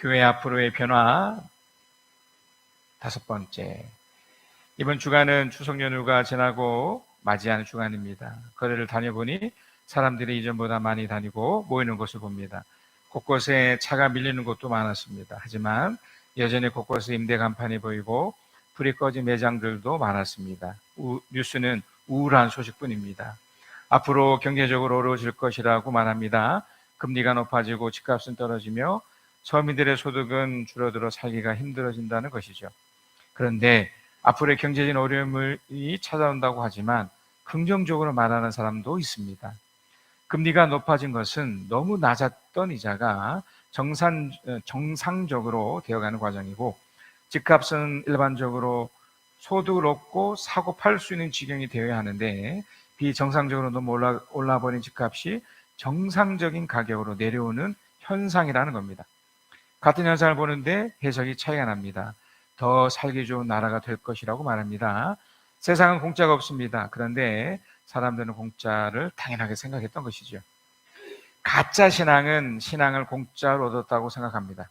교회 앞으로의 변화 다섯 번째. 이번 주간은 추석 연휴가 지나고 맞이하는 주간입니다. 거리를 다녀보니 사람들이 이전보다 많이 다니고 모이는 것을 봅니다. 곳곳에 차가 밀리는 곳도 많았습니다. 하지만 여전히 곳곳에 임대 간판이 보이고 불이 꺼진 매장들도 많았습니다. 뉴스는 우울한 소식뿐입니다. 앞으로 경제적으로 어려워질 것이라고 말합니다. 금리가 높아지고 집값은 떨어지며 서민들의 소득은 줄어들어 살기가 힘들어진다는 것이죠. 그런데 앞으로의 경제적인 어려움이 찾아온다고 하지만 긍정적으로 말하는 사람도 있습니다. 금리가 높아진 것은 너무 낮았던 이자가 정상적으로 되어가는 과정이고, 집값은 일반적으로 소득을 얻고 사고 팔 수 있는 지경이 되어야 하는데, 비정상적으로 너무 올라버린 집값이 정상적인 가격으로 내려오는 현상이라는 겁니다. 같은 현상을 보는데 해석이 차이가 납니다. 더 살기 좋은 나라가 될 것이라고 말합니다. 세상은 공짜가 없습니다. 그런데 사람들은 공짜를 당연하게 생각했던 것이죠. 가짜 신앙은 신앙을 공짜로 얻었다고 생각합니다.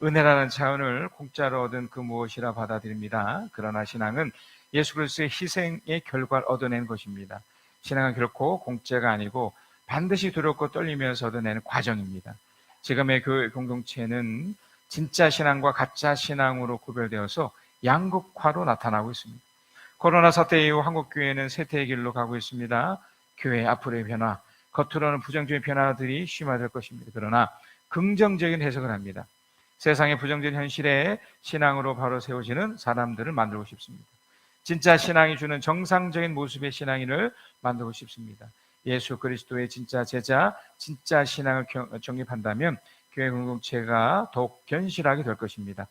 은혜라는 차원을 공짜로 얻은 그 무엇이라 받아들입니다. 그러나 신앙은 예수 그리스도의 희생의 결과를 얻어낸 것입니다. 신앙은 결코 공짜가 아니고 반드시 두렵고 떨리면서 얻어내는 과정입니다. 지금의 교회 공동체는 진짜 신앙과 가짜 신앙으로 구별되어서 양극화로 나타나고 있습니다. 코로나 사태 이후 한국교회는 쇠퇴의 길로 가고 있습니다. 교회 앞으로의 변화, 겉으로는 부정적인 변화들이 심화될 것입니다. 그러나 긍정적인 해석을 합니다. 세상의 부정적인 현실에 신앙으로 바로 세워지는 사람들을 만들고 싶습니다. 진짜 신앙이 주는 정상적인 모습의 신앙인을 만들고 싶습니다. 예수 그리스도의 진짜 제자, 진짜 신앙을 정립한다면 교회 공동체가 더욱 견실하게 될 것입니다.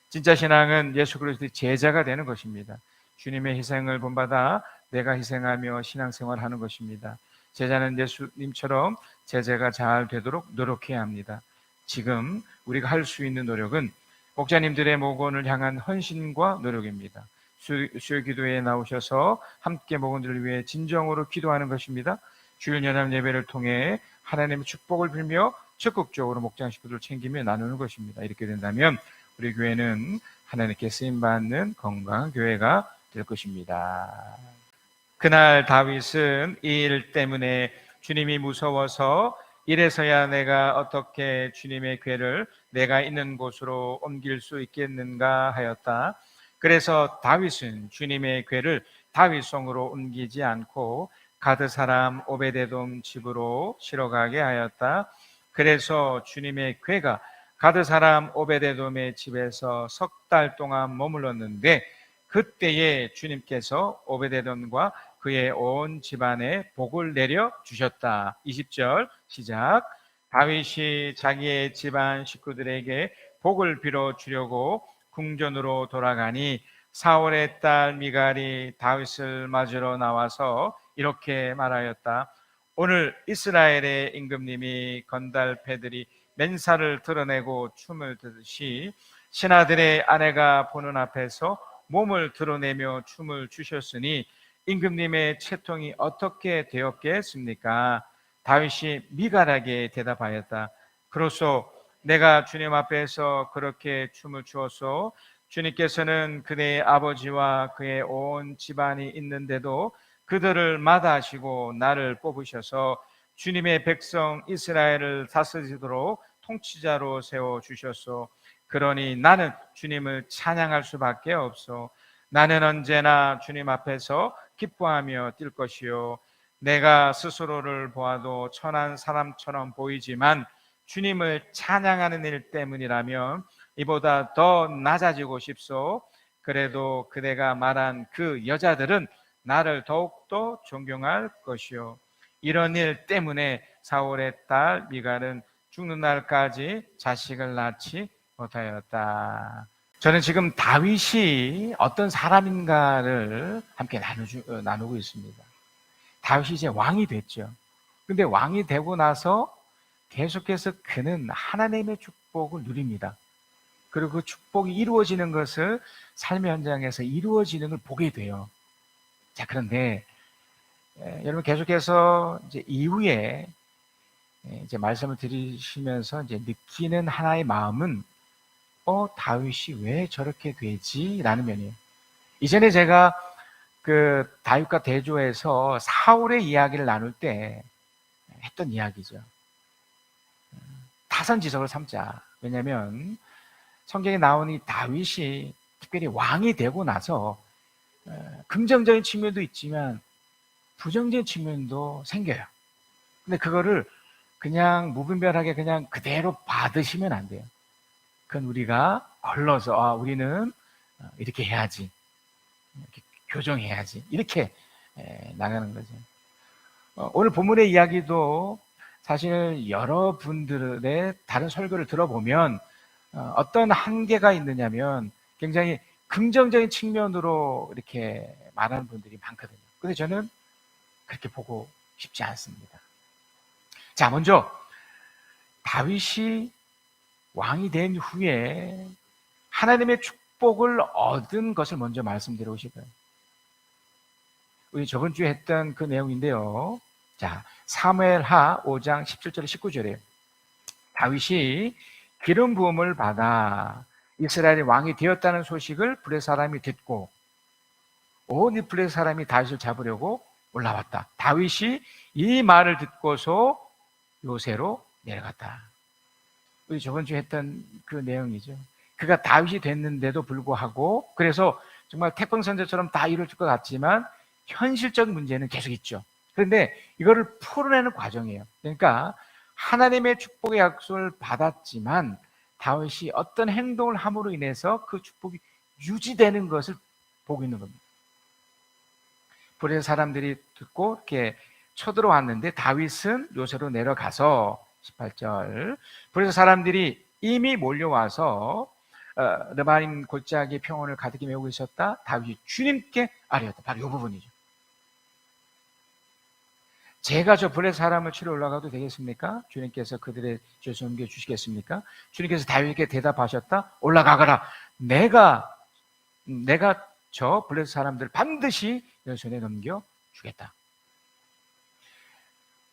진짜 신앙은 예수 그리스도의 제자가 되는 것입니다. 주님의 희생을 본받아 내가 희생하며 신앙생활하는 것입니다. 제자는 예수님처럼 제자가 잘 되도록 노력해야 합니다. 지금 우리가 할 수 있는 노력은 목자님들의 목원을 향한 헌신과 노력입니다. 수요 기도회에 나오셔서 함께 목원들을 위해 진정으로 기도하는 것입니다. 주일 연합 예배를 통해 하나님의 축복을 빌며 적극적으로 목장 식구들을 챙기며 나누는 것입니다. 이렇게 된다면 우리 교회는 하나님께 쓰임받는 건강한 교회가 될 것입니다. 그날 다윗은 이 일 때문에 주님이 무서워서 이래서야 내가 어떻게 주님의 궤를 내가 있는 곳으로 옮길 수 있겠는가 하였다. 그래서 다윗은 주님의 궤를 다윗성으로 옮기지 않고 가드 사람 오베데돔 집으로 실어가게 하였다. 그래서 주님의 궤가 가드 사람 오베데돔의 집에서 석 달 동안 머물렀는데, 그때에 주님께서 오베데돔과 그의 온 집안에 복을 내려 주셨다. 20절 시작. 다윗이 자기의 집안 식구들에게 복을 빌어 주려고 궁전으로 돌아가니 사울의 딸 미갈이 다윗을 맞으러 나와서 이렇게 말하였다. 오늘 이스라엘의 임금님이 건달패들이 맨살을 드러내고 춤을 추듯이 신하들의 아내가 보는 앞에서 몸을 드러내며 춤을 추셨으니 임금님의 채통이 어떻게 되었겠습니까? 다윗이 미갈에게 대답하였다. 그로소 내가 주님 앞에서 그렇게 춤을 추었소. 주님께서는 그의 아버지와 그의 온 집안이 있는데도 그들을 마다하시고 나를 뽑으셔서 주님의 백성 이스라엘을 다스리도록 통치자로 세워주셨소. 그러니 나는 주님을 찬양할 수밖에 없소. 나는 언제나 주님 앞에서 기뻐하며 뛸 것이요, 내가 스스로를 보아도 천한 사람처럼 보이지만 주님을 찬양하는 일 때문이라면 이보다 더 낮아지고 싶소. 그래도 그대가 말한 그 여자들은 나를 더욱더 존경할 것이요, 이런 일 때문에 사울의 딸 미갈은 죽는 날까지 자식을 낳지 못하였다. 저는 지금 다윗이 어떤 사람인가를 함께 나누고 있습니다. 다윗이 이제 왕이 됐죠. 근데 왕이 되고 나서 계속해서 그는 하나님의 축복을 누립니다. 그리고 그 축복이 이루어지는 것을 삶의 현장에서 이루어지는 걸 보게 돼요. 자, 그런데 여러분 계속해서 이제 이후에 이제 말씀을 들으시면서 이제 느끼는 하나의 마음은 다윗이 왜 저렇게 되지? 라는 면이에요. 이전에 제가 그 다윗과 대조해서 사울의 이야기를 나눌 때 했던 이야기죠. 타산지석을 삼자. 왜냐하면 성경에 나온 이 다윗이 특별히 왕이 되고 나서 긍정적인 측면도 있지만 부정적인 측면도 생겨요. 근데 그거를 그냥 무분별하게 그냥 그대로 받으시면 안 돼요. 그건 우리가 걸러서 우리는 이렇게 해야지, 이렇게 교정해야지, 이렇게 나가는 거죠. 오늘 본문의 이야기도 사실 여러분들의 다른 설교를 들어보면 어떤 한계가 있느냐면 굉장히 긍정적인 측면으로 이렇게 말하는 분들이 많거든요. 근데 저는 그렇게 보고 싶지 않습니다. 자, 먼저 다윗이 왕이 된 후에 하나님의 축복을 얻은 것을 먼저 말씀드리고 싶어요. 우리 저번 주에 했던 그 내용인데요. 자, 사무엘하 5장 17절 19절이에요. 다윗이 기름 부음을 받아 이스라엘의 왕이 되었다는 소식을 블레 사람이 듣고 온 이 블레 사람이 다윗을 잡으려고 올라왔다. 다윗이 이 말을 듣고서 요새로 내려갔다. 우리 저번 주에 했던 그 내용이죠. 그가 다윗이 됐는데도 불구하고 그래서 정말 태풍 선제처럼 다 이룰 것 같지만 현실적 문제는 계속 있죠. 그런데 이거를 풀어내는 과정이에요. 그러니까 하나님의 축복의 약속을 받았지만 다윗이 어떤 행동을 함으로 인해서 그 축복이 유지되는 것을 보고 있는 겁니다. 불의 사람들이 듣고 이렇게 쳐들어왔는데 다윗은 요새로 내려가서 18절 불의 사람들이 이미 몰려와서 르바임 골짜기 평원을 가득히 메우고 있었다. 다윗이 주님께 아뢰었다. 바로 이 부분이죠. 제가 저 불의 사람을 치러 올라가도 되겠습니까? 주님께서 그들의 죄를 넘겨 주시겠습니까? 주님께서 다윗에게 대답하셨다. 올라가거라. 내가 저 불의 사람들을 반드시 내 손에 넘겨 주겠다.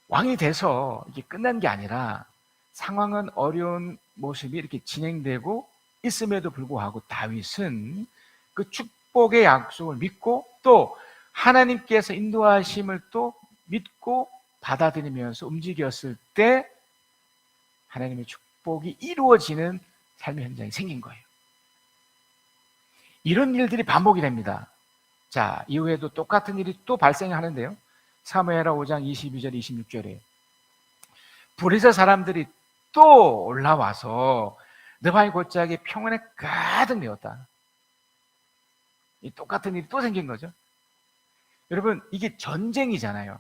왕이 돼서 이게 끝난 게 아니라 상황은 어려운 모습이 이렇게 진행되고 있음에도 불구하고 다윗은 그 축복의 약속을 믿고 또 하나님께서 인도하심을 또 믿고 받아들이면서 움직였을 때 하나님의 축복이 이루어지는 삶의 현장이 생긴 거예요. 이런 일들이 반복이 됩니다. 자, 이후에도 똑같은 일이 또 발생하는데요. 사무엘하 5장 22절 26절에 브리스 사람들이 또 올라와서 느바임 골짜기 평원에 가득 메웠다. 이 똑같은 일이 또 생긴 거죠. 여러분, 이게 전쟁이잖아요.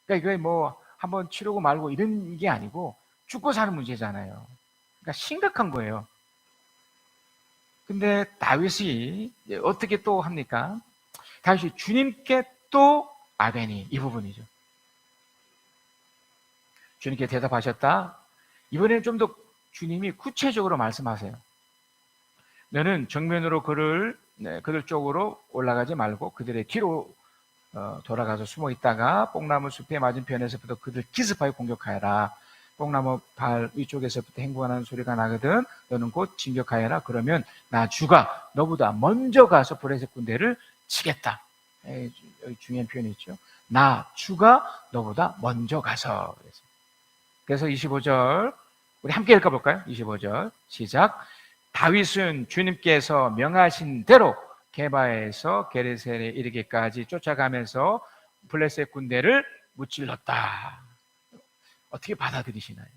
그러니까 이게 뭐 한번 치르고 말고 이런 게 아니고 죽고 사는 문제잖아요. 그러니까 심각한 거예요. 근데 다윗이 어떻게 또 합니까? 다윗이 주님께 또 아뢰니, 이 부분이죠. 주님께 대답하셨다. 이번에는 좀 더 주님이 구체적으로 말씀하세요. 너는 정면으로 그들 쪽으로 올라가지 말고 그들의 뒤로 돌아가서 숨어 있다가 뽕나무 숲의 맞은편에서부터 그들 기습하여 공격하여라. 뽕나무 발 위쪽에서부터 행군하는 소리가 나거든. 너는 곧 진격하여라. 그러면 나 주가 너보다 먼저 가서 브레셋 군대를 치겠다. 여기 중요한 표현이 있죠. 나 주가 너보다 먼저 가서. 그래서 25절 우리 함께 읽어볼까요? 25절 시작. 다윗은 주님께서 명하신 대로 게바에서 게르셀에 이르기까지 쫓아가면서 블레셋 군대를 무찔렀다. 어떻게 받아들이시나요?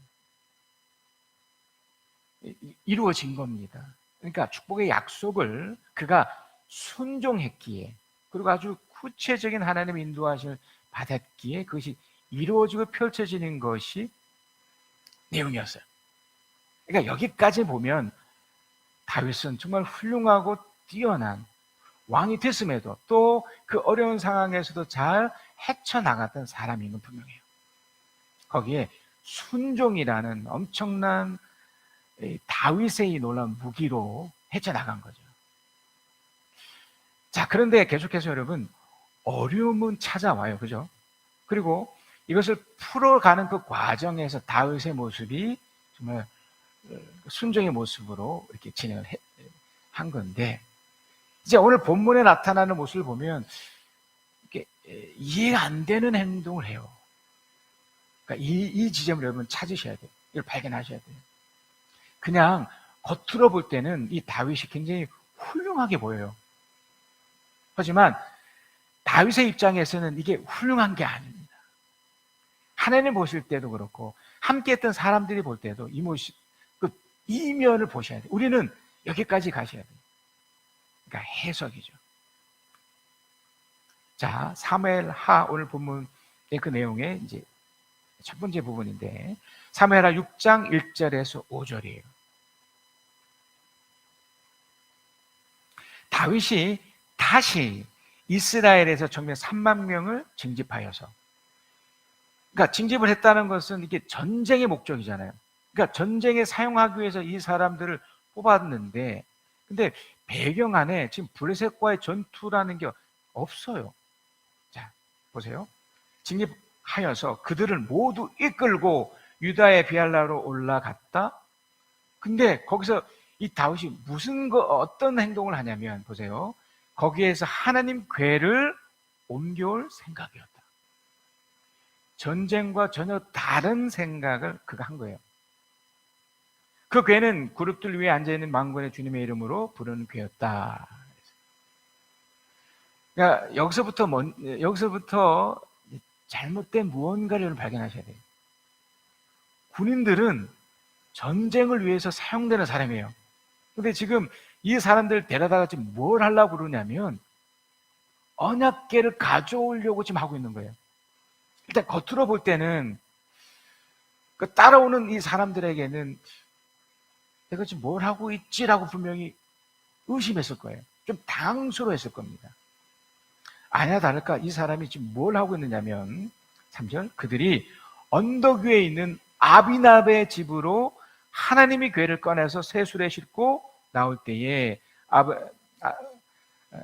이루어진 겁니다. 그러니까 축복의 약속을 그가 순종했기에 그리고 아주 구체적인 하나님의 인도하심을 받았기에 그것이 이루어지고 펼쳐지는 것이 내용이었어요. 그러니까 여기까지 보면 다윗은 정말 훌륭하고 뛰어난 왕이 됐음에도 또 그 어려운 상황에서도 잘 헤쳐나갔던 사람인 건 분명해요. 거기에 순종이라는 엄청난 다윗의 이 놀라운 무기로 헤쳐나간 거죠. 자, 그런데 계속해서 여러분 어려움은 찾아와요. 그죠? 그리고 이것을 풀어가는 그 과정에서 다윗의 모습이 정말 순종의 모습으로 이렇게 진행을 한 건데, 이제 오늘 본문에 나타나는 모습을 보면 이게 이해가 안 되는 행동을 해요. 그러니까 이 지점을 여러분 찾으셔야 돼요. 이걸 발견하셔야 돼요. 그냥 겉으로 볼 때는 이 다윗이 굉장히 훌륭하게 보여요. 하지만 다윗의 입장에서는 이게 훌륭한 게 아닙니다. 하나님 보실 때도 그렇고 함께 했던 사람들이 볼 때도 이 모습, 이 면을 보셔야 돼요. 우리는 여기까지 가셔야 돼요. 그러니까 해석이죠. 자, 사무엘하 오늘 본문의 그 내용의 이제 첫 번째 부분인데, 사무엘하 6장 1절에서 5절이에요. 다윗이 다시 이스라엘에서 정면 3만 명을 징집하여서, 그러니까 징집을 했다는 것은 이게 전쟁의 목적이잖아요. 그러니까 전쟁에 사용하기 위해서 이 사람들을 뽑았는데, 근데 배경 안에 지금 블레셋과의 전투라는 게 없어요. 자, 보세요. 징집하여서 그들을 모두 이끌고 유다의 비알라로 올라갔다. 근데 거기서 이 다윗이 어떤 행동을 하냐면, 보세요. 거기에서 하나님 궤를 옮겨올 생각이었다. 전쟁과 전혀 다른 생각을 그가 한 거예요. 그 궤는 그룹들 위에 앉아있는 만군의 주님의 이름으로 부르는 궤였다. 그러니까 여기서부터 잘못된 무언가를 발견하셔야 돼요. 군인들은 전쟁을 위해서 사용되는 사람이에요. 근데 지금 이 사람들 데려다가 지금 뭘 하려고 그러냐면 언약궤를 가져오려고 지금 하고 있는 거예요. 일단 겉으로 볼 때는 그 따라오는 이 사람들에게는 내가 지금 뭘 하고 있지라고 분명히 의심했을 거예요. 좀 당황스러워했을 겁니다. 아니나 다를까 이 사람이 지금 뭘 하고 있느냐면 3절, 그들이 언덕 위에 있는 아비나답의 집으로 하나님의 궤를 꺼내서 쇠술에 싣고 나올 때에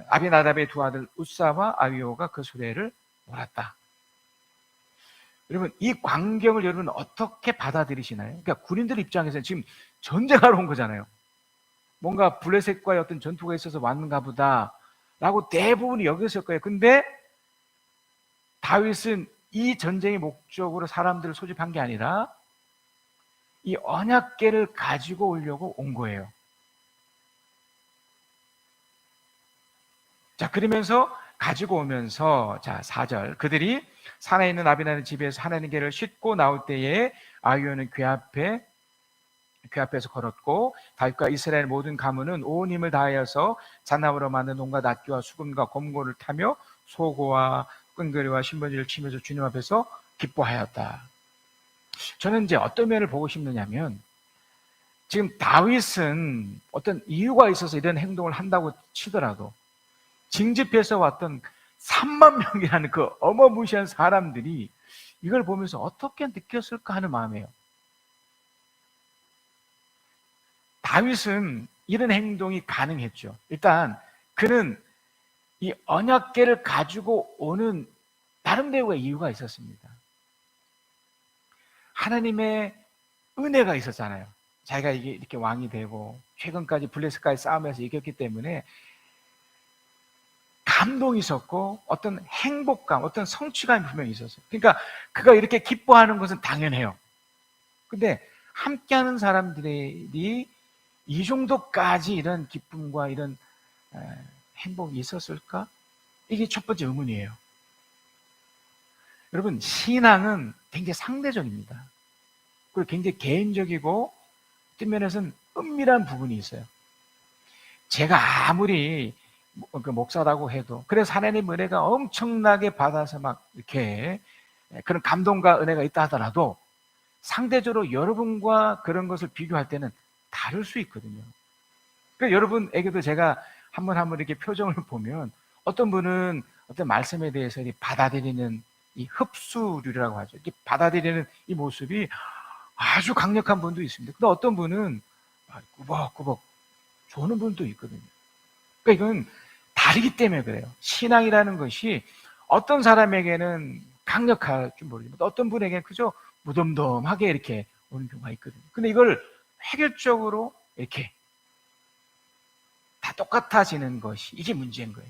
아비나답의 두 아들 우사와 아위오가 그 수레를 몰았다. 여러분, 이 광경을 여러분 어떻게 받아들이시나요? 그러니까 군인들 입장에서는 지금 전쟁하러 온 거잖아요. 뭔가 블레셋과의 어떤 전투가 있어서 왔는가 보다 라고 대부분이 여겼을 거예요. 근데 다윗은 이 전쟁의 목적으로 사람들을 소집한 게 아니라 이 언약궤를 가지고 오려고 온 거예요. 자, 그러면서 가지고 오면서, 자, 4절, 그들이 산에 있는 아비나의 집에서 하나님의 궤를 싣고 나올 때에 아위오는 궤 앞에서 걸었고 다윗과 이스라엘 모든 가문은 온 힘을 다하여서 잣나무로 만든 온갖 악기와 수금과 검고를 타며 소고와 끈거리와 신번지를 치면서 주님 앞에서 기뻐하였다. 저는 이제 어떤 면을 보고 싶느냐면, 지금 다윗은 어떤 이유가 있어서 이런 행동을 한다고 치더라도 징집해서 왔던 3만 명이라는 그 어마무시한 사람들이 이걸 보면서 어떻게 느꼈을까 하는 마음이에요. 다윗은 이런 행동이 가능했죠. 일단 그는 이 언약궤를 가지고 오는 나름대로의 이유가 있었습니다. 하나님의 은혜가 있었잖아요. 자기가 이렇게 왕이 되고 최근까지 블레셋과의 싸움에서 이겼기 때문에 감동이 있었고 어떤 행복감, 어떤 성취감이 분명히 있었어요. 그러니까 그가 이렇게 기뻐하는 것은 당연해요. 근데 함께하는 사람들이 이 정도까지 이런 기쁨과 이런 행복이 있었을까? 이게 첫 번째 의문이에요. 여러분, 신앙은 굉장히 상대적입니다. 그리고 굉장히 개인적이고 어떤 면에서는 은밀한 부분이 있어요. 제가 아무리 목사라고 해도, 그래서 하나님의 은혜가 엄청나게 받아서 막 이렇게 그런 감동과 은혜가 있다 하더라도 상대적으로 여러분과 그런 것을 비교할 때는 다를 수 있거든요. 그러니까 여러분에게도 제가 한 번 이렇게 표정을 보면 어떤 분은 어떤 말씀에 대해서 받아들이는 이 흡수류라고 하죠. 이렇게 받아들이는 이 모습이 아주 강력한 분도 있습니다. 근데 어떤 분은 꾸벅꾸벅 조는 분도 있거든요. 그러니까 이건 다르기 때문에 그래요. 신앙이라는 것이 어떤 사람에게는 강력할 줄 모르지만 어떤 분에게는 그저 무덤덤하게 이렇게 오는 경우가 있거든요. 근데 이걸 획일적으로 이렇게 다 똑같아지는 것이 이게 문제인 거예요.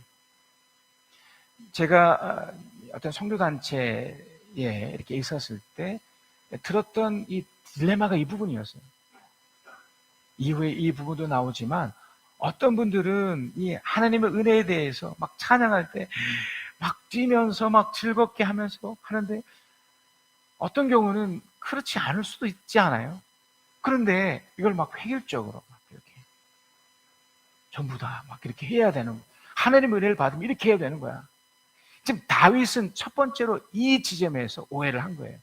제가 어떤 선교단체에 이렇게 있었을 때 들었던 이 딜레마가 이 부분이었어요. 이후에 이 부분도 나오지만 어떤 분들은 이 하나님의 은혜에 대해서 막 찬양할 때 막 뛰면서 막 즐겁게 하면서 하는데 어떤 경우는 그렇지 않을 수도 있지 않아요? 그런데 이걸 막 획일적으로 막 이렇게 전부 다 막 이렇게 해야 되는, 하나님의 은혜를 받으면 이렇게 해야 되는 거야. 지금 다윗은 첫 번째로 이 지점에서 오해를 한 거예요.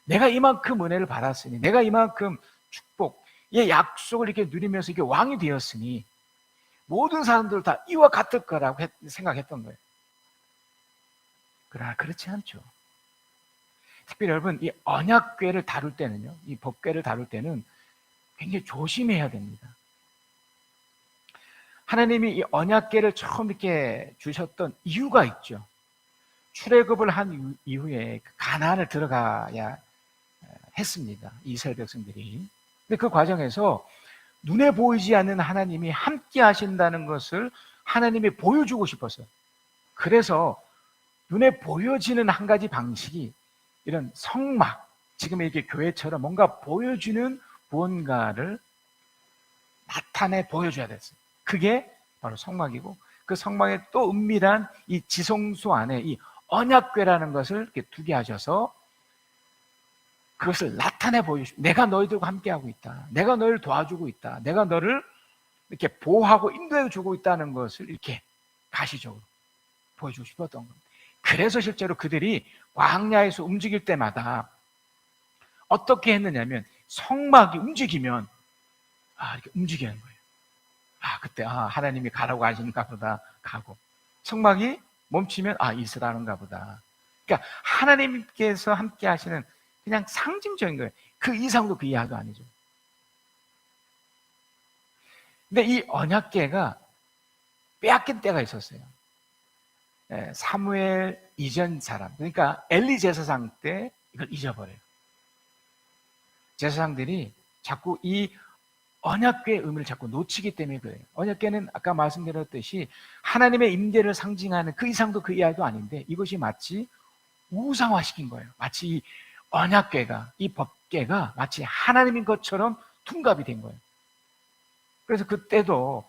내가 이만큼 은혜를 받았으니, 내가 이만큼 축복의 약속을 이렇게 누리면서 이게 왕이 되었으니 모든 사람들 다 이와 같을 거라고 생각했던 거예요. 그러나 그렇지 않죠. 특별히 여러분, 이 언약궤를 다룰 때는요, 이 법궤를 다룰 때는 굉장히 조심해야 됩니다. 하나님이 이 언약궤를 처음 이렇게 주셨던 이유가 있죠. 출애굽을 한 이후에 가나안을 들어가야 했습니다. 이스라엘 백성들이. 근데 그 과정에서 눈에 보이지 않는 하나님이 함께 하신다는 것을 하나님이 보여주고 싶었어요. 그래서 눈에 보여지는 한 가지 방식이 이런 성막, 지금 이렇게 교회처럼 뭔가 보여주는 무언가를 나타내 보여줘야 됐어요. 그게 바로 성막이고, 그 성막에 또 은밀한 이 지성소 안에 이 언약궤라는 것을 이렇게 두게 하셔서 그것을 나타내 보여주십시오. 내가 너희들과 함께하고 있다. 내가 너희를 도와주고 있다. 내가 너를 이렇게 보호하고 인도해 주고 있다는 것을 이렇게 가시적으로 보여주고 싶었던 겁니다. 그래서 실제로 그들이 광야에서 움직일 때마다 어떻게 했느냐면 성막이 움직이면 이렇게 움직이는 거예요. 그때 하나님이 가라고 하시는가 보다 가고, 성막이 멈추면 있으라는가 보다. 그러니까 하나님께서 함께 하시는 그냥 상징적인 거예요. 그 이상도 그 이하도 아니죠. 근데 이 언약궤가 빼앗긴 때가 있었어요. 사무엘 이전 사람, 그러니까 엘리 제사장 때 이걸 잊어버려요. 제사장들이 자꾸 이 언약궤의 의미를 자꾸 놓치기 때문에 그래요. 언약궤는 아까 말씀드렸듯이 하나님의 임재를 상징하는 그 이상도 그 이하도 아닌데, 이것이 마치 우상화시킨 거예요. 마치 이 언약궤가, 이 법궤가 마치 하나님인 것처럼 둔갑이 된 거예요. 그래서 그때도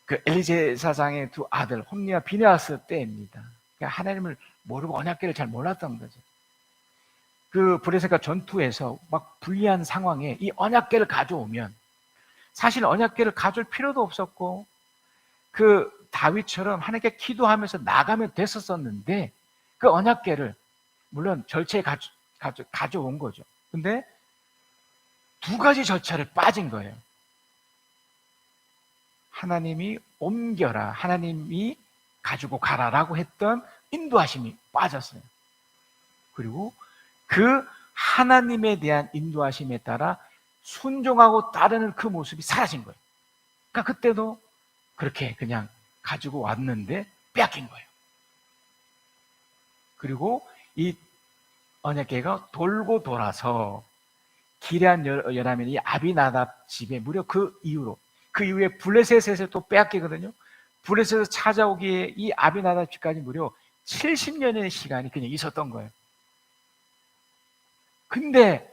그 엘리제사장의 두 아들 홈리와 비느하스 때입니다. 그러니까 하나님을 모르고 언약궤를 잘 몰랐던 거죠. 그 브레셋과 전투에서 막 불리한 상황에 이 언약궤를 가져오면, 사실 언약궤를 가져올 필요도 없었고 그 다윗처럼 하나님께 기도하면서 나가면 됐었었는데, 그 언약궤를 물론 절차에 가져온 거죠. 근데 두 가지 절차를 빠진 거예요. 하나님이 옮겨라, 하나님이 가지고 가라라고 했던 인도하심이 빠졌어요. 그리고 그 하나님에 대한 인도하심에 따라 순종하고 따르는 그 모습이 사라진 거예요. 그러니까 그때도 그렇게 그냥 가지고 왔는데 빼앗긴 거예요. 그리고 이 언약궤가 돌고 돌아서 기럇 여라면 이 아비나답 집에 무려 그 이후에 블레셋에서 또 빼앗기거든요. 블레셋에서 찾아오기에 이 아비나답 집까지 무려 70년의 시간이 그냥 있었던 거예요. 근데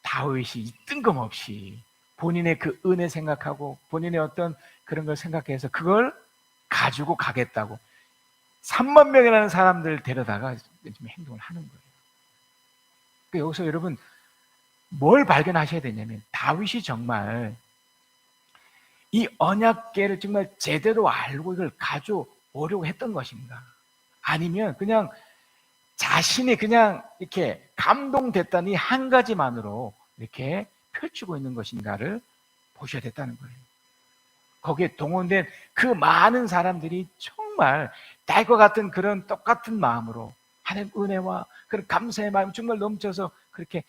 다윗이 뜬금없이 본인의 그 은혜 생각하고 본인의 어떤 그런 걸 생각해서 그걸 가지고 가겠다고 3만 명이라는 사람들 데려다가 지금 행동을 하는 거예요. 그러니까 여기서 여러분 뭘 발견하셔야 되냐면, 다윗이 정말 이 언약궤를 정말 제대로 알고 이걸 가져오려고 했던 것인가, 아니면 그냥 자신이 그냥 이렇게 감동됐다니 한 가지만으로 이렇게 펼치고 있는 것인가를 보셔야 됐다는 거예요. 거기에 동원된 그 많은 사람들이 정말 달과 같은 그런 똑같은 마음으로 하나님 은혜와 그런 감사의 마음이 정말 넘쳐서 그렇게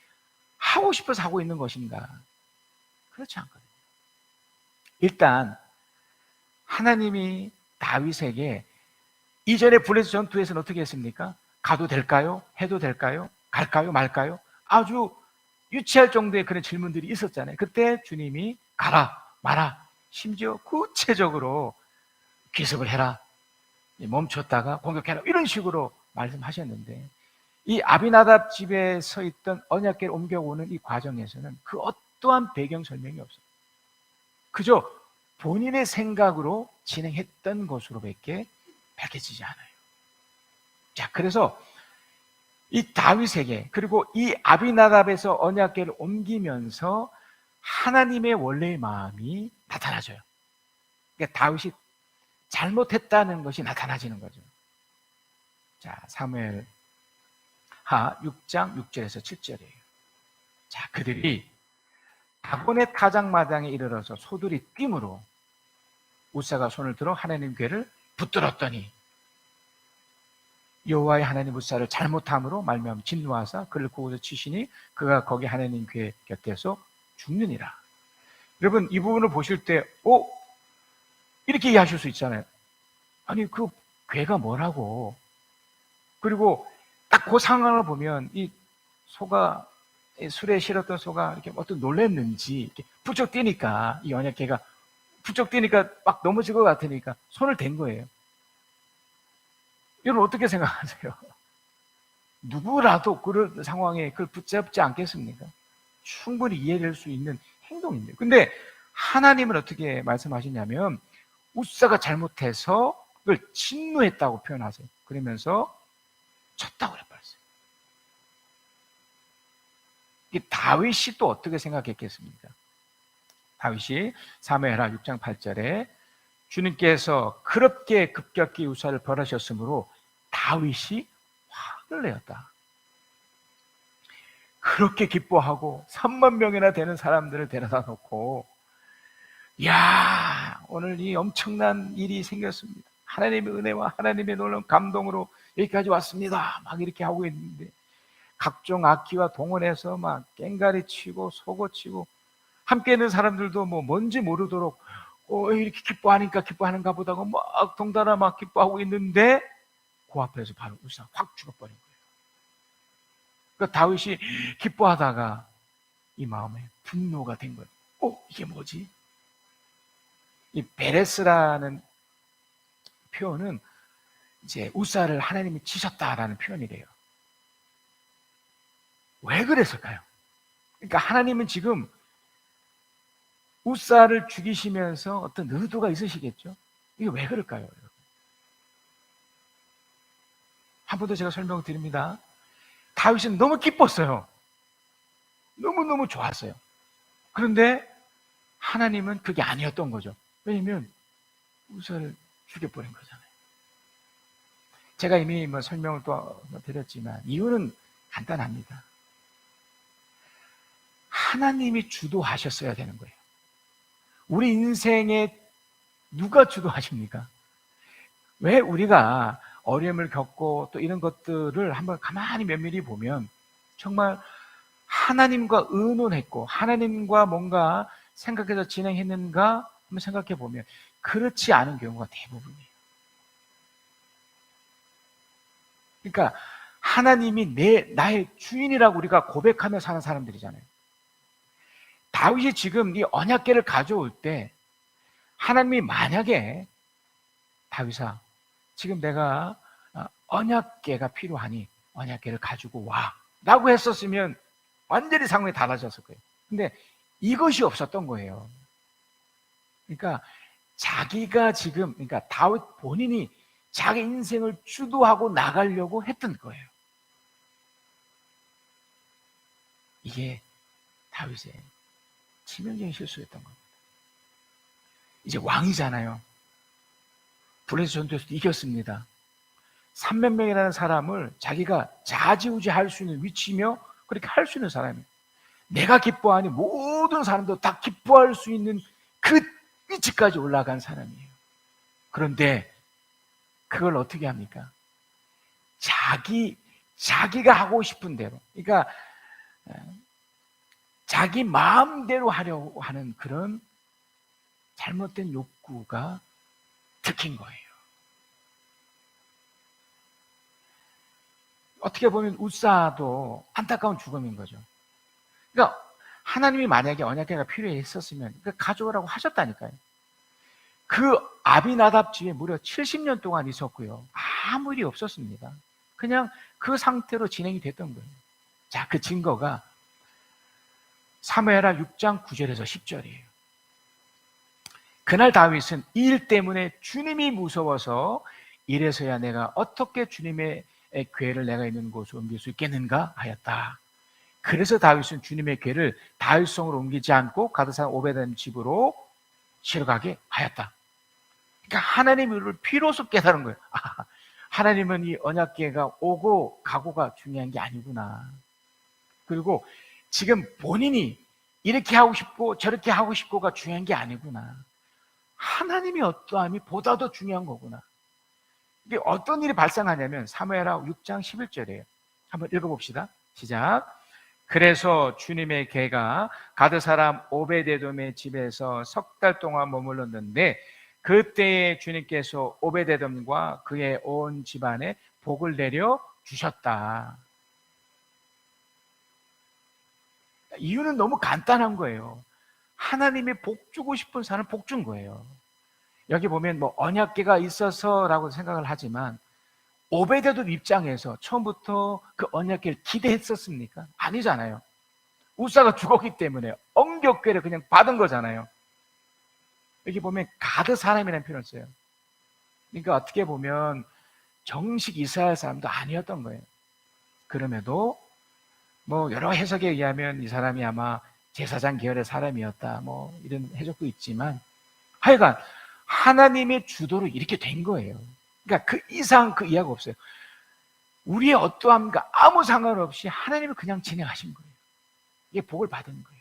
하고 싶어서 하고 있는 것인가? 그렇지 않거든요. 일단 하나님이 다윗에게 이전에 블레셋 전투에서는 어떻게 했습니까? 가도 될까요? 해도 될까요? 갈까요? 말까요? 아주 유치할 정도의 그런 질문들이 있었잖아요. 그때 주님이 가라, 마라, 심지어 구체적으로 기습을 해라, 멈췄다가 공격해라, 이런 식으로 말씀하셨는데, 이 아비나답 집에 서 있던 언약궤를 옮겨오는 이 과정에서는 그 어떠한 배경 설명이 없어요. 그저 본인의 생각으로 진행했던 것으로밖에 밝혀지지 않아요. 자, 그래서 이 다윗에게, 그리고 이 아비나답에서 언약궤를 옮기면서 하나님의 원래의 마음이 나타나져요. 그러니까 다윗이 잘못했다는 것이 나타나지는 거죠. 자, 사무엘 하 6장 6절에서 7절이에요. 자, 그들이 다곤의 타작마당에 이르러서 소들이 뛴으로 우사가 손을 들어 하나님 궤를 붙들었더니 여호와의 하나님 우사를 잘못함으로 말미암아 진노하사 그를 고기서 치시니 그가 거기 하나님 궤 곁에서 죽느니라. 여러분, 이 부분을 보실 때 이렇게 이해하실 수 있잖아요. 아니, 그 궤가 뭐라고? 그리고 딱 그 상황을 보면 이 소가, 술에 실었던 소가 이렇게 어떤 놀랬는지 이렇게 부쩍 뛰니까, 이 언약궤가 부쩍 뛰니까 막 넘어질 것 같으니까 손을 댄 거예요. 여러분, 어떻게 생각하세요? 누구라도 그런 상황에 그걸 붙잡지 않겠습니까? 충분히 이해될 수 있는 행동입니다. 근데 하나님은 어떻게 말씀하시냐면 우사가 잘못해서 그걸 진노했다고 표현하세요. 그러면서 쳤다고 해버렸어요. 다윗이 또 어떻게 생각했겠습니까? 다윗이 사무엘하 6장 8절에 주님께서 그렇게 급격히 우사를 벌하셨으므로 다윗이 화를 내었다. 그렇게 기뻐하고 3만 명이나 되는 사람들을 데려다 놓고, 야, 오늘 이 엄청난 일이 생겼습니다. 하나님의 은혜와 하나님의 놀라운 감동으로 여기까지 왔습니다. 막 이렇게 하고 있는데 각종 악기와 동원해서 막 꽹가리 치고 소고 치고, 함께 있는 사람들도 뭐 뭔지 모르도록 이렇게 기뻐하니까 기뻐하는가 보다고 막 동달아 막 기뻐하고 있는데 그 앞에서 바로 우사 확 죽어버린 거예요. 그러니까 다윗이 기뻐하다가 이 마음에 분노가 된 거예요. 이게 뭐지? 이 베레스라는 표현은 이제 우사를 하나님이 치셨다라는 표현이래요. 왜 그랬을까요? 그러니까 하나님은 지금 우사를 죽이시면서 어떤 의도가 있으시겠죠? 이게 왜 그럴까요? 한 번 더 제가 설명을 드립니다. 다윗은 너무 기뻤어요. 너무너무 좋았어요. 그런데 하나님은 그게 아니었던 거죠. 왜냐면 우사를 죽여버린 거잖아요. 제가 이미 설명을 또 드렸지만 이유는 간단합니다. 하나님이 주도하셨어야 되는 거예요. 우리 인생에 누가 주도하십니까? 왜 우리가 어려움을 겪고 또 이런 것들을 한번 가만히 면밀히 보면 정말 하나님과 의논했고 하나님과 뭔가 생각해서 진행했는가 한번 생각해 보면 그렇지 않은 경우가 대부분이에요. 그러니까 하나님이 나의 주인이라고 우리가 고백하며 사는 사람들이잖아요. 다윗이 지금 이 언약궤를 가져올 때 하나님이 만약에 다윗아, 지금 내가 언약궤가 필요하니 언약궤를 가지고 와 라고 했었으면 완전히 상황이 달라졌을 거예요. 근데 이것이 없었던 거예요. 그러니까 자기가 지금, 그러니까 다윗 본인이 자기 인생을 주도하고 나가려고 했던 거예요. 이게 다윗의 치명적인 실수였던 겁니다. 이제 왕이잖아요. 블레셋 전투에서도 이겼습니다. 3만 명이라는 사람을 자기가 좌지우지할 수 있는 위치며 그렇게 할 수 있는 사람이에요. 내가 기뻐하니 모든 사람도 다 기뻐할 수 있는 그 위치까지 올라간 사람이에요. 그런데 그걸 어떻게 합니까? 자기가 하고 싶은 대로, 그러니까 자기 마음대로 하려고 하는 그런 잘못된 욕구가 들킨 거예요. 어떻게 보면 우사도 안타까운 죽음인 거죠. 그러니까 하나님이 만약에 언약궤가 필요했었으면 가져오라고 하셨다니까요. 그 아비나답 집에 무려 70년 동안 있었고요. 아무 일이 없었습니다. 그냥 그 상태로 진행이 됐던 거예요. 자, 그 증거가 사무엘하 6장 9절에서 10절이에요. 그날 다윗은 이 일 때문에 주님이 무서워서 이래서야 내가 어떻게 주님의 궤를 내가 있는 곳으로 옮길 수 있겠는가 하였다. 그래서 다윗은 주님의 궤를 다윗성으로 옮기지 않고 가드산 오베덴 집으로 실어가게 하였다. 그러니까 하나님을 비로소 깨달은 거예요. 아, 하나님은 이 언약궤가 오고 가고가 중요한 게 아니구나. 그리고 지금 본인이 이렇게 하고 싶고 저렇게 하고 싶고가 중요한 게 아니구나. 하나님이 어떠함이 보다 더 중요한 거구나. 이게 어떤 일이 발생하냐면 사무엘하 6장 11절이에요. 한번 읽어봅시다. 시작. 그래서 주님의 궤가 가드 사람 오베데돔의 집에서 석 달 동안 머물렀는데 그때에 주님께서 오베데돔과 그의 온 집안에 복을 내려 주셨다. 이유는 너무 간단한 거예요. 하나님이 복 주고 싶은 사람은 복 준 거예요. 여기 보면 뭐 언약궤가 있어서라고 생각을 하지만 오베데돔 입장에서 처음부터 그 언약궤를 기대했었습니까? 아니잖아요. 우사가 죽었기 때문에 언약궤를 그냥 받은 거잖아요. 여기 보면 가드 사람이라는 표현을 써요. 그러니까 어떻게 보면 정식 이스라엘 사람도 아니었던 거예요. 그럼에도 뭐 여러 해석에 의하면 이 사람이 아마 제사장 계열의 사람이었다, 뭐 이런 해석도 있지만 하여간 하나님의 주도로 이렇게 된 거예요. 그러니까 그 이상 그 이하가 없어요. 우리의 어떠함과 아무 상관없이 하나님이 그냥 진행하신 거예요. 이게 복을 받은 거예요.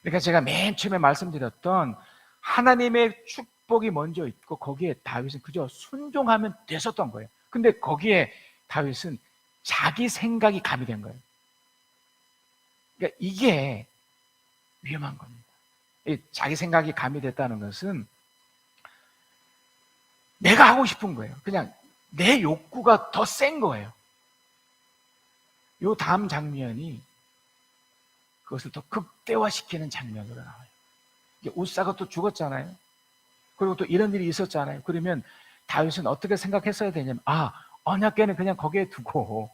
그러니까 제가 맨 처음에 말씀드렸던 하나님의 축복이 먼저 있고 거기에 다윗은 그저 순종하면 됐었던 거예요. 근데 거기에 다윗은 자기 생각이 가미된 거예요. 그러니까 이게 위험한 겁니다. 자기 생각이 가미됐다는 것은 내가 하고 싶은 거예요. 그냥 내 욕구가 더 센 거예요. 요 다음 장면이 그것을 더 극대화시키는 장면으로 나와요. 우사가 또 죽었잖아요. 그리고 또 이런 일이 있었잖아요. 그러면 다윗은 어떻게 생각했어야 되냐면 언약궤는 그냥 거기에 두고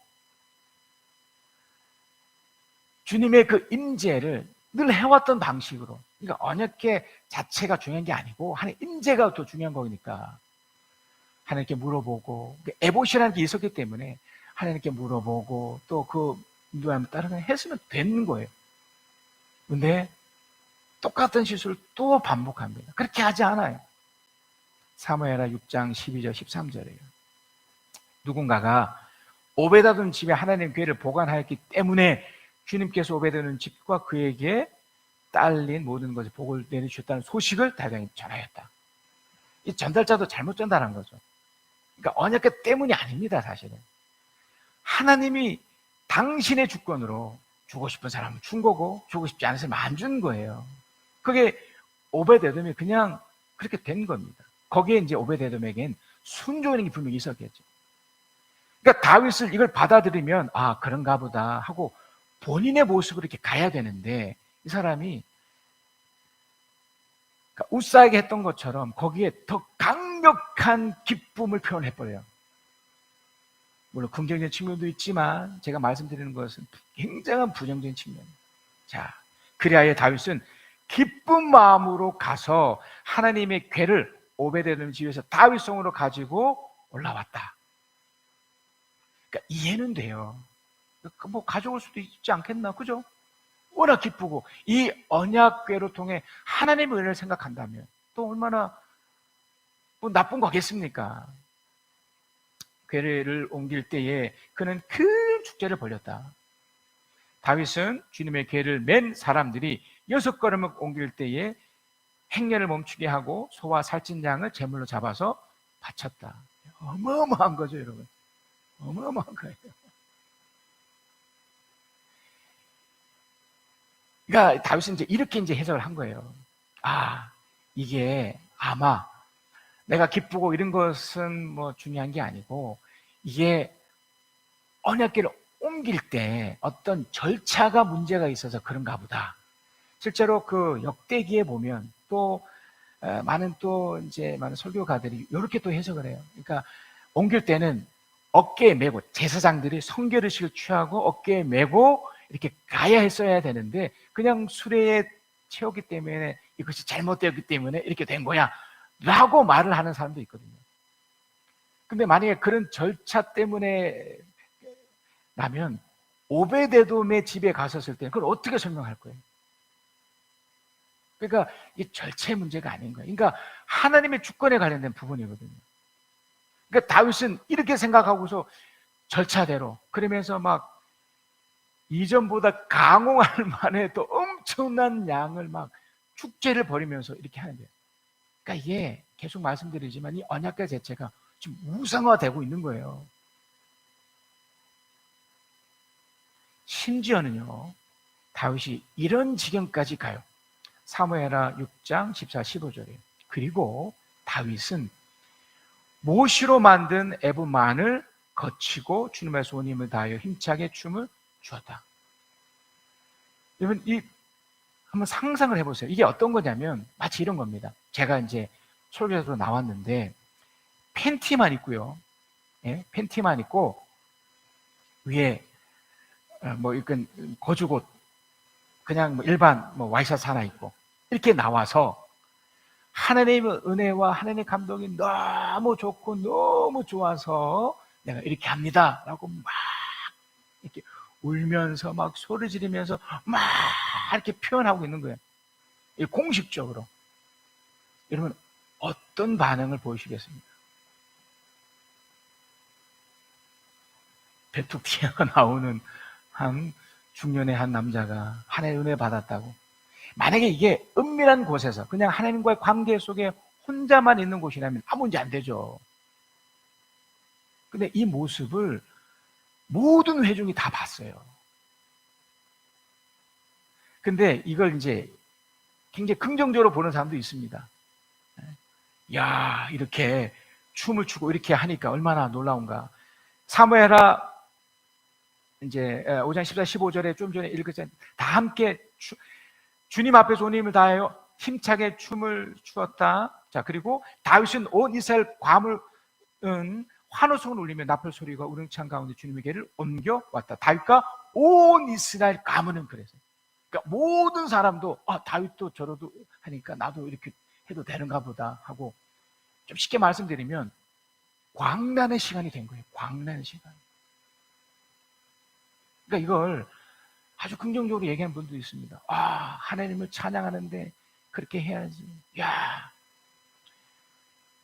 주님의 그 임재를 늘 해왔던 방식으로, 그러니까 언약궤 자체가 중요한 게 아니고 하나님 임재가 더 중요한 거니까 하나님께 물어보고, 에봇이라는 게 있었기 때문에 하나님께 물어보고 또 그 인도함을 따르면 했으면 되는 거예요. 근데 똑같은 실수를 또 반복합니다. 그렇게 하지 않아요. 사무엘하 6장 12절 13절이에요. 누군가가 오베데돔 집에 하나님 궤를 보관하였기 때문에 주님께서 오베데돔 집과 그에게 딸린 모든 것에 복을 내려주셨다는 소식을 다윗이 전하였다. 이 전달자도 잘못 전달한 거죠. 그러니까 언약궤 때문이 아닙니다. 사실은 하나님이 당신의 주권으로 주고 싶은 사람은 준 거고 주고 싶지 않은 사람은 안 준 거예요. 그게 오베데돔이 그냥 그렇게 된 겁니다. 거기에 이제 오베데돔에겐 순종하는 게 분명히 있었겠죠. 그러니까 다윗을 이걸 받아들이면 그런가 보다 하고 본인의 모습으로 이렇게 가야 되는데 이 사람이 그러니까 우사에게 했던 것처럼 거기에 더 강력한 기쁨을 표현해버려요. 물론 긍정적인 측면도 있지만 제가 말씀드리는 것은 굉장한 부정적인 측면입니다. 자, 그리하여 다윗은 기쁜 마음으로 가서 하나님의 궤를 오베데돔 집에서 다윗성으로 가지고 올라왔다. 그러니까 이해는 돼요. 뭐 가져올 수도 있지 않겠나, 그죠? 워낙 기쁘고 이 언약궤로 통해 하나님의 은혜를 생각한다면 또 얼마나 뭐 나쁜 거겠습니까? 궤를 옮길 때에 그는 큰 축제를 벌였다. 다윗은 주님의 궤를 맨 사람들이 6걸음을 옮길 때에 행렬을 멈추게 하고 소와 살찐 양을 제물로 잡아서 바쳤다. 어마어마한 거죠, 여러분. 어마어마한 거예요. 그러니까 다윗은 이렇게 해석을 한 거예요. 이게 아마 내가 기쁘고 이런 것은 뭐 중요한 게 아니고 이게 언약궤를 옮길 때 어떤 절차가 문제가 있어서 그런가 보다. 실제로 그 역대기에 보면 또 많은 설교가들이 이렇게 또 해석을 해요. 그러니까 옮길 때는 어깨에 메고, 제사장들이 성결의식을 취하고 어깨에 메고 이렇게 가야 했어야 되는데 그냥 수레에 채웠기 때문에 이것이 잘못되었기 때문에 이렇게 된 거야 라고 말을 하는 사람도 있거든요. 근데 만약에 그런 절차 때문에 라면 오베데돔의 집에 갔었을 때 그걸 어떻게 설명할 거예요? 그러니까 이게 절차의 문제가 아닌 거예요. 그러니까 하나님의 주권에 관련된 부분이거든요. 그러니까 다윗은 이렇게 생각하고서 절차대로, 그러면서 막 이전보다 강홍할 만에 또 엄청난 양을 막 축제를 벌이면서 이렇게 하는 거예요. 그러니까 이게 계속 말씀드리지만 이 언약궤 자체가 지금 우상화되고 있는 거예요. 심지어는요, 다윗이 이런 지경까지 가요. 사무엘하 6장 14, 15절에. 그리고 다윗은 모시로 만든 에봇만을 거치고 주님의 손님을 다하여 힘차게 춤을 추었다. 여러분, 한번 상상을 해보세요. 이게 어떤 거냐면 마치 이런 겁니다. 제가 이제 설교사로 나왔는데 팬티만 입고요. 예? 팬티만 입고 위에 이건 거주옷 그냥 일반 와이셔츠 하나 입고 이렇게 나와서 하나님의 은혜와 하나님의 감동이 너무 좋고 너무 좋아서 내가 이렇게 합니다 라고 막 이렇게 울면서 막 소리 지르면서 막 이렇게 표현하고 있는 거예요. 공식적으로. 여러분 어떤 반응을 보이시겠습니까? 배툭 튀어나오는 한 중년의 한 남자가 하나님의 은혜 받았다고. 만약에 이게 은밀한 곳에서 그냥 하나님과의 관계 속에 혼자만 있는 곳이라면 아무 문제 안 되죠. 근데 이 모습을 모든 회중이 다 봤어요. 근데 이걸 이제 굉장히 긍정적으로 보는 사람도 있습니다. 야, 이렇게 춤을 추고 이렇게 하니까 얼마나 놀라운가. 사무엘하 이제 5장 14, 15절에 좀 전에 읽었잖아요. 다 함께 주님 앞에서 온 힘을 다하여 힘차게 춤을 추었다. 자, 그리고 다윗은 온 이스라엘 과물은 환호성을 울리며 나팔 소리가 우렁찬 가운데 주님의 길을 옮겨왔다. 다윗과 온 이스라엘 가문은 그랬어요. 그러니까 모든 사람도 다윗도 저러도 하니까 나도 이렇게 해도 되는가 보다 하고, 좀 쉽게 말씀드리면 광란의 시간이 된 거예요. 광란의 시간. 그러니까 이걸 아주 긍정적으로 얘기하는 분도 있습니다. 하나님을 찬양하는데 그렇게 해야지. 야,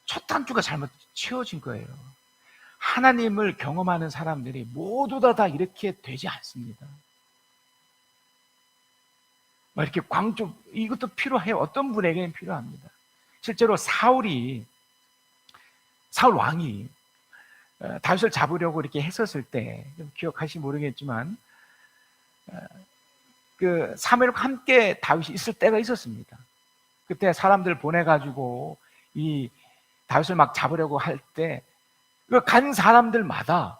첫 단추가 잘못 채워진 거예요. 하나님을 경험하는 사람들이 모두 다 이렇게 되지 않습니다. 이렇게 이것도 필요해요. 어떤 분에게는 필요합니다. 실제로 사울 왕이 다윗을 잡으려고 이렇게 했었을 때, 좀 기억하시지 모르겠지만 그 사무엘과 함께 다윗이 있을 때가 있었습니다. 그때 사람들 보내가지고 이 다윗을 막 잡으려고 할 때 간 사람들마다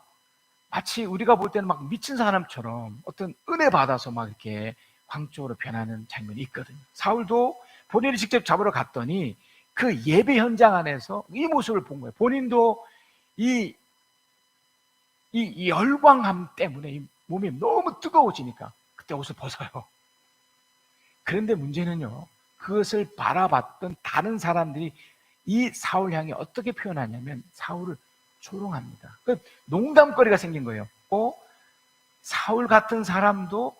마치 우리가 볼 때는 막 미친 사람처럼 어떤 은혜 받아서 막 이렇게 광적으로 변하는 장면이 있거든요. 사울도 본인이 직접 잡으러 갔더니 그 예배 현장 안에서 이 모습을 본 거예요. 본인도 이 열광함 때문에 이 몸이 너무 뜨거워지니까 그때 옷을 벗어요. 그런데 문제는요, 그것을 바라봤던 다른 사람들이 이 사울 향해 어떻게 표현하냐면 사울을 조롱합니다. 농담거리가 생긴 거예요. 사울 같은 사람도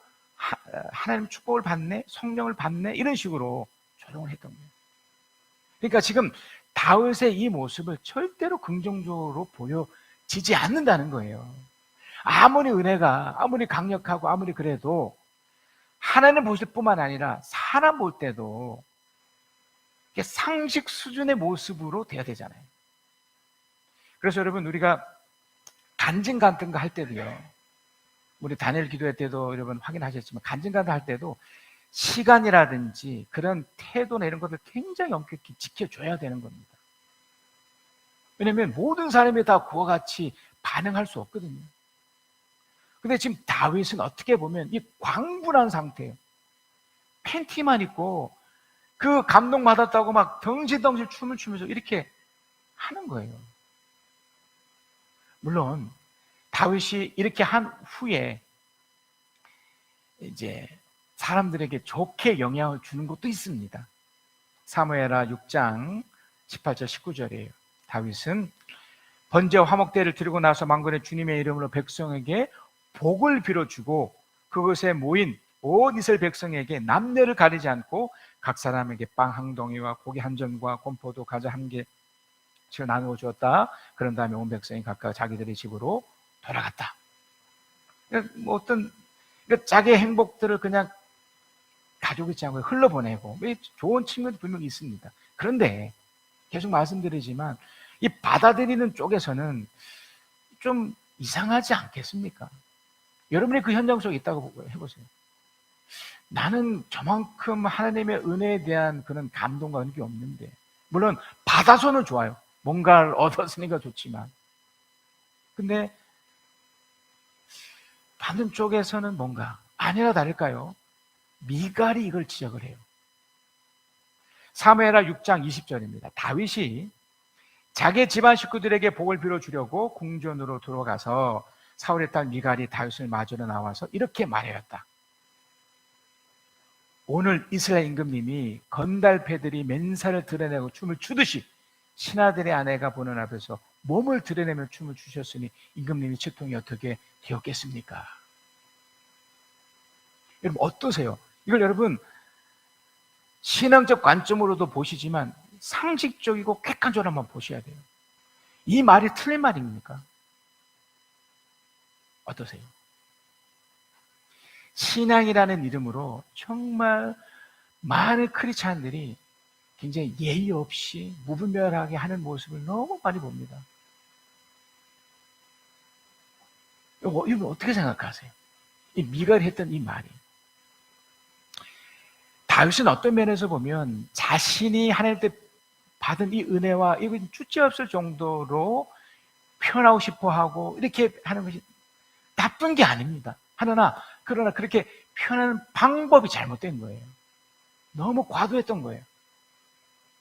하나님 축복을 받네, 성령을 받네, 이런 식으로 조롱을 했던 거예요. 그러니까 지금 다윗의 이 모습을 절대로 긍정적으로 보여지지 않는다는 거예요. 아무리 은혜가 아무리 강력하고 아무리 그래도 하나님 보실 뿐만 아니라 사람 볼 때도 상식 수준의 모습으로 돼야 되잖아요. 그래서 여러분, 우리가 간증 같은 거 할 때도요, 우리 다니엘 기도회 때도 여러분 확인하셨지만 간증 같은 거 할 때도 시간이라든지 그런 태도나 이런 것들 굉장히 엄격히 지켜줘야 되는 겁니다. 왜냐하면 모든 사람이 다 그와 같이 반응할 수 없거든요. 근데 지금 다윗은 어떻게 보면 이 광분한 상태예요. 팬티만 입고 그 감동받았다고 막 덩실덩실 춤을 추면서 이렇게 하는 거예요. 물론 다윗이 이렇게 한 후에 이제 사람들에게 좋게 영향을 주는 것도 있습니다. 사무엘하 6장 18절 19절이에요. 다윗은 번제와 화목대를 드리고 나서 만군의 주님의 이름으로 백성에게 복을 빌어주고 그곳에 모인 온 이스라엘 백성에게 남녀를 가리지 않고 각 사람에게 빵 한 덩이와 고기 한 점과 건포도 과자 한 개씩 나누어 주었다. 그런 다음에 온 백성이 각각 자기들의 집으로 돌아갔다. 뭐 어떤 자기의 행복들을 그냥 가지고 있지 않고 흘러보내고 좋은 측면도 분명히 있습니다. 그런데 계속 말씀드리지만 이 받아들이는 쪽에서는 좀 이상하지 않겠습니까? 여러분이 그 현장 속에 있다고 해보세요. 나는 저만큼 하나님의 은혜에 대한 그런 감동과 그런 게 없는데, 물론 받아서는 좋아요. 뭔가를 얻었으니까 좋지만, 근데 받는 쪽에서는 뭔가 아니라 다를까요? 미갈이 이걸 지적을 해요. 사무엘하 6장 20절입니다. 다윗이 자기 집안 식구들에게 복을 빌어주려고 궁전으로 들어가서 사울의 딸 미갈이 다윗을 맞으러 나와서 이렇게 말하였다. 오늘 이스라엘 임금님이 건달패들이 맨살을 드러내고 춤을 추듯이 신하들의 아내가 보는 앞에서 몸을 드러내며 춤을 추셨으니 임금님이 채통이 어떻게 되었겠습니까? 여러분 어떠세요? 이걸 여러분 신앙적 관점으로도 보시지만 상식적이고 객관적으로 한번 보셔야 돼요. 이 말이 틀린 말입니까? 어떠세요? 신앙이라는 이름으로 정말 많은 크리스찬들이 굉장히 예의 없이 무분별하게 하는 모습을 너무 많이 봅니다. 이거 어떻게 생각하세요? 이 미갈이 했던 이 말이. 다윗은 어떤 면에서 보면 자신이 하나님께 받은 이 은혜와 이거 주체없을 정도로 표현하고 싶어 하고 이렇게 하는 것이 나쁜 게 아닙니다. 그러나 그렇게 표현하는 방법이 잘못된 거예요. 너무 과도했던 거예요.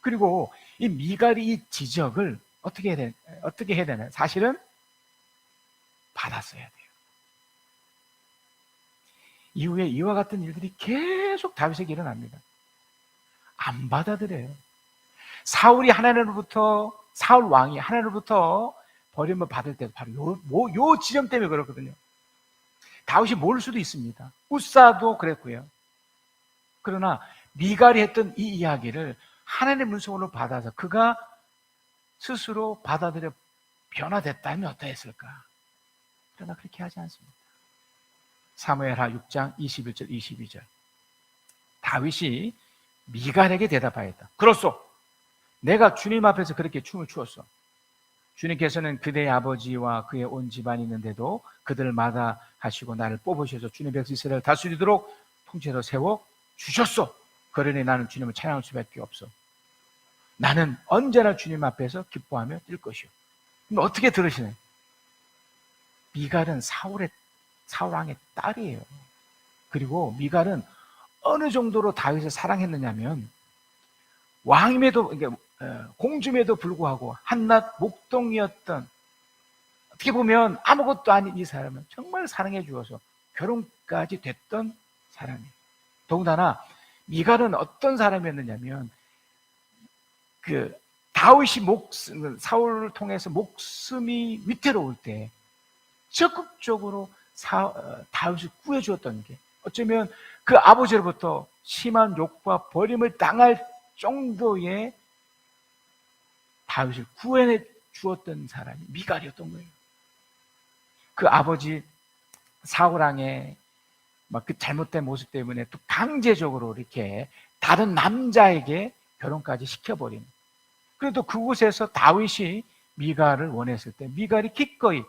그리고 이 미갈이 이 지적을 어떻게 해야 되나요? 사실은 받았어야 돼요. 이후에 이와 같은 일들이 계속 다윗에게 일어납니다. 안 받아들여요. 사울 왕이 하나님으로부터 버림을 받을 때 바로 요 지점 때문에 그렇거든요. 다윗이 모를 수도 있습니다. 우사도 그랬고요. 그러나 미갈이 했던 이 이야기를 하나님의 문성으로 받아서 그가 스스로 받아들여 변화됐다면 어떠했을까? 그러나 그렇게 하지 않습니다. 사무엘하 6장 21절 22절 다윗이 미갈에게 대답하였다. 그렇소. 내가 주님 앞에서 그렇게 춤을 추었어. 주님께서는 그대의 아버지와 그의 온 집안이 있는데도 그들을 마다하시고 나를 뽑으셔서 주님 백성 이스라엘을 다스리도록 통치로 세워 주셨소. 그러니 나는 주님을 찬양할 수밖에 없어. 나는 언제나 주님 앞에서 기뻐하며 뛸 것이요. 그럼 어떻게 들으시나요? 미갈은 사울 왕의 딸이에요. 그리고 미갈은 어느 정도로 다윗을 사랑했느냐면 왕임에도 공주임에도 불구하고 한낱 목동이었던 어떻게 보면 아무것도 아닌 이 사람은 정말 사랑해 주어서 결혼까지 됐던 사람이에요. 더군다나 미갈은 어떤 사람이었느냐면 다윗이 사울을 통해서 목숨이 위태로울 때 적극적으로 다윗을 구해주었던 게 어쩌면 그 아버지로부터 심한 욕과 버림을 당할 정도의 다윗을 구해내 주었던 사람이 미갈이었던 거예요. 그 아버지 사울왕의 그 잘못된 모습 때문에 또 강제적으로 이렇게 다른 남자에게 결혼까지 시켜버린. 그래도 그곳에서 다윗이 미갈을 원했을 때 미갈이 기꺼이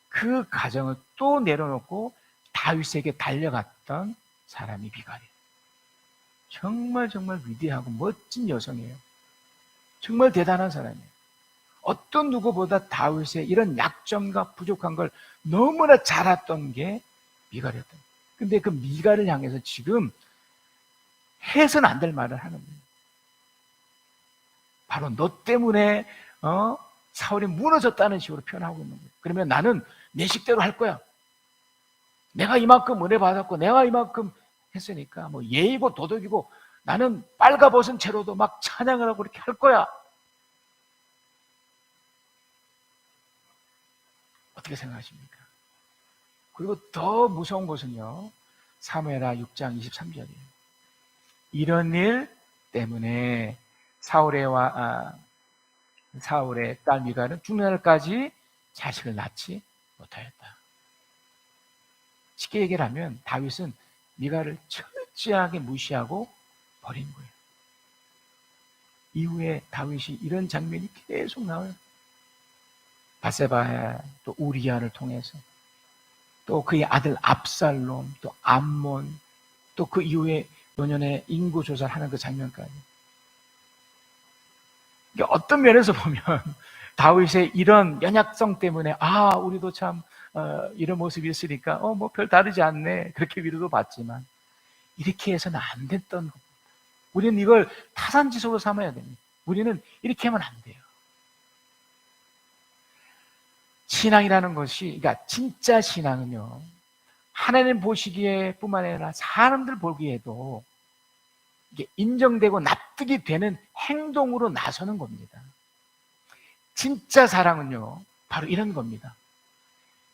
그 가정을 또 내려놓고 다윗에게 달려갔던 사람이 미갈이에요. 정말 위대하고 멋진 여성이에요. 정말 대단한 사람이에요. 어떤 누구보다 다윗의 이런 약점과 부족한 걸 너무나 잘 알았던 게 미갈이었던 거예요. 근데 그 미갈을 향해서 지금 해서는 안 될 말을 하는 거예요. 바로 너 때문에 사울이 무너졌다는 식으로 표현하고 있는 거예요. 그러면 나는 내 식대로 할 거야. 내가 이만큼 은혜 받았고 내가 이만큼 했으니까 뭐 예의고 도덕이고 나는 빨가벗은 채로도 막 찬양을 하고 이렇게 할 거야. 어떻게 생각하십니까? 그리고 더 무서운 것은요, 사무엘하 6장 23절이에요. 이런 일 때문에 사울의 딸 미갈은 죽는 날까지 자식을 낳지 못하였다. 쉽게 얘기를 하면 다윗은 미갈을 철저하게 무시하고 버린 거예요. 이후에 다윗이 이런 장면이 계속 나와요. 바세바, 또 우리아를 통해서, 또 그의 아들 압살롬, 또 암몬, 또 그 이후에 노년에 인구 조사를 하는 그 장면까지. 어떤 면에서 보면 다윗의 이런 연약성 때문에 우리도 참 이런 모습이 있으니까 뭐 별 다르지 않네, 그렇게 위로도 받지만 이렇게 해서는 안 됐던 겁니다. 우리는 이걸 타산지석으로 삼아야 됩니다. 우리는 이렇게 하면 안 돼요. 신앙이라는 것이, 그러니까 진짜 신앙은요, 하나님 보시기에 뿐만 아니라 사람들 보기에도 이게 인정되고 납득이 되는 행동으로 나서는 겁니다. 진짜 사랑은요, 바로 이런 겁니다.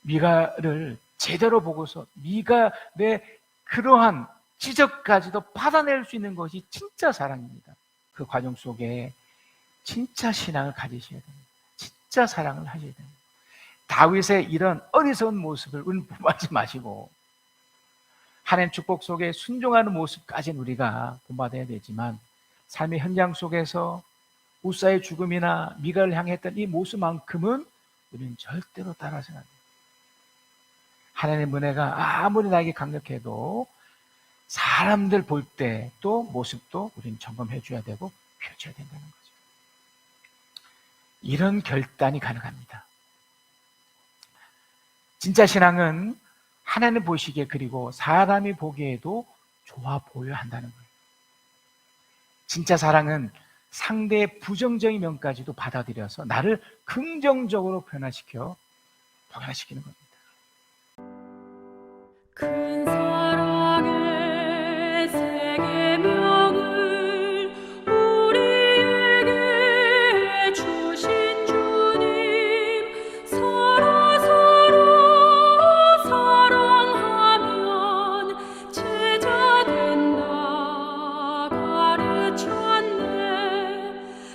미갈을 제대로 보고서 미갈의 그러한 지적까지도 받아낼 수 있는 것이 진짜 사랑입니다. 그 과정 속에 진짜 신앙을 가지셔야 됩니다. 진짜 사랑을 하셔야 됩니다. 다윗의 이런 어리석은 모습을 본받지 마시고 하나님 축복 속에 순종하는 모습까지는 우리가 본받아야 되지만, 삶의 현장 속에서 우사의 죽음이나 미갈을 향했던 이 모습만큼은 우리는 절대로 따라서는 안 돼요. 하나님의 은혜가 아무리 나에게 강력해도 사람들 볼 때 또 모습도 우리는 점검해 줘야 되고 펴줘야 된다는 거죠. 이런 결단이 가능합니다. 진짜 신앙은 하나님 보시기에, 그리고 사람이 보기에도 좋아 보여야 한다는 거예요. 진짜 사랑은 상대의 부정적인 면까지도 받아들여서 나를 긍정적으로 변화시키는 겁니다. 큰 사랑의 새 계명을 우리에게 주신 주님, 서로 사랑하면 제자 된다 가르쳤네.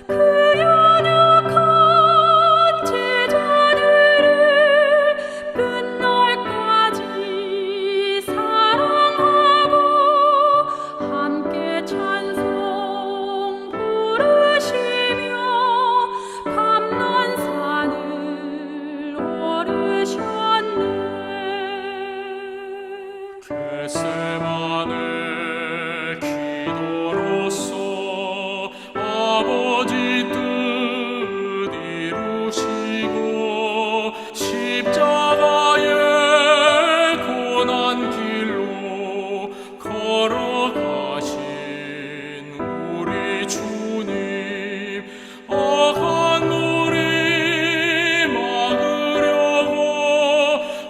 그 연약한 제자들을 끝날까지 사랑하고 함께 찬송 부르시며 감난산을 오르셨네. 겟세마네 기도로써 아버지 뜻 이루시고 십자가의 고난 길로 걸어가신 우리 주님, 악한 우리 막으려고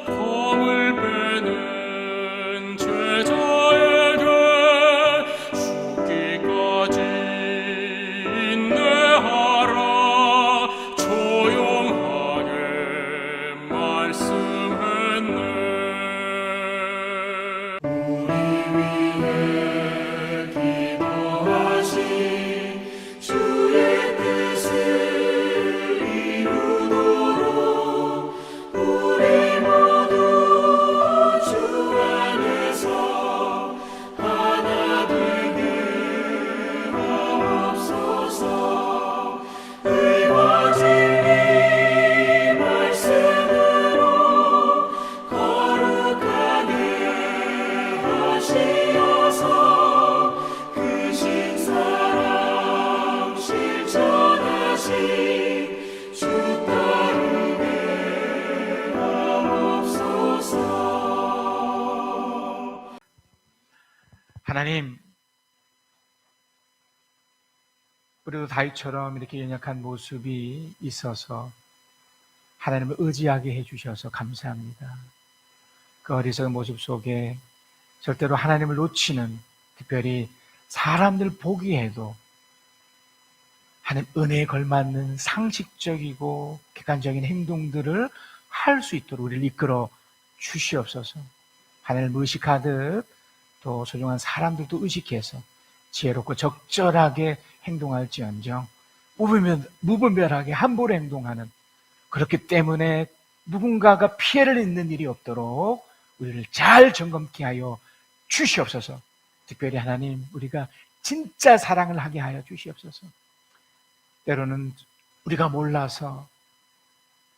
검을 빼는 제자에게 죽기까지 인내하라 조용하게 말씀 하나님, 우리도 다윗처럼 이렇게 연약한 모습이 있어서 하나님을 의지하게 해주셔서 감사합니다. 그 어리석은 모습 속에 절대로 하나님을 놓치는, 특별히 사람들 보기에도 하나님 은혜에 걸맞는 상식적이고 객관적인 행동들을 할 수 있도록 우리를 이끌어 주시옵소서. 하나님을 의식하듯 또 소중한 사람들도 의식해서 지혜롭고 적절하게 행동할지언정 무분별하게 함부로 행동하는, 그렇기 때문에 누군가가 피해를 입는 일이 없도록 우리를 잘 점검케 하여 주시옵소서. 특별히 하나님, 우리가 진짜 사랑을 하게 하여 주시옵소서. 때로는 우리가 몰라서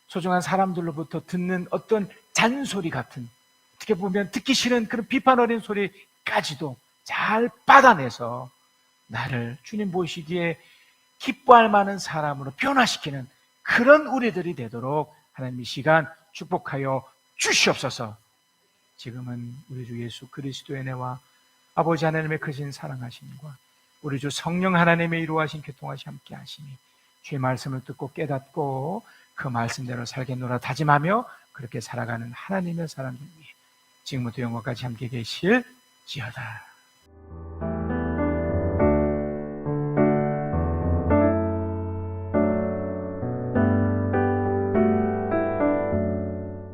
소중한 사람들로부터 듣는 어떤 잔소리 같은, 어떻게 보면 듣기 싫은 그런 비판 어린 소리까지도 잘 받아내서 나를 주님 보시기에 기뻐할 만한 사람으로 변화시키는 그런 우리들이 되도록 하나님 이 시간 축복하여 주시옵소서. 지금은 우리 주 예수 그리스도의 은혜와 아버지 하나님의 크신 사랑하심과 우리 주 성령 하나님의 이루하신 교통하시 함께 하시니 주의 말씀을 듣고 깨닫고 그 말씀대로 살겠노라 다짐하며 그렇게 살아가는 하나님의 사람들 위해 지금부터 영원까지 함께 계실지어다.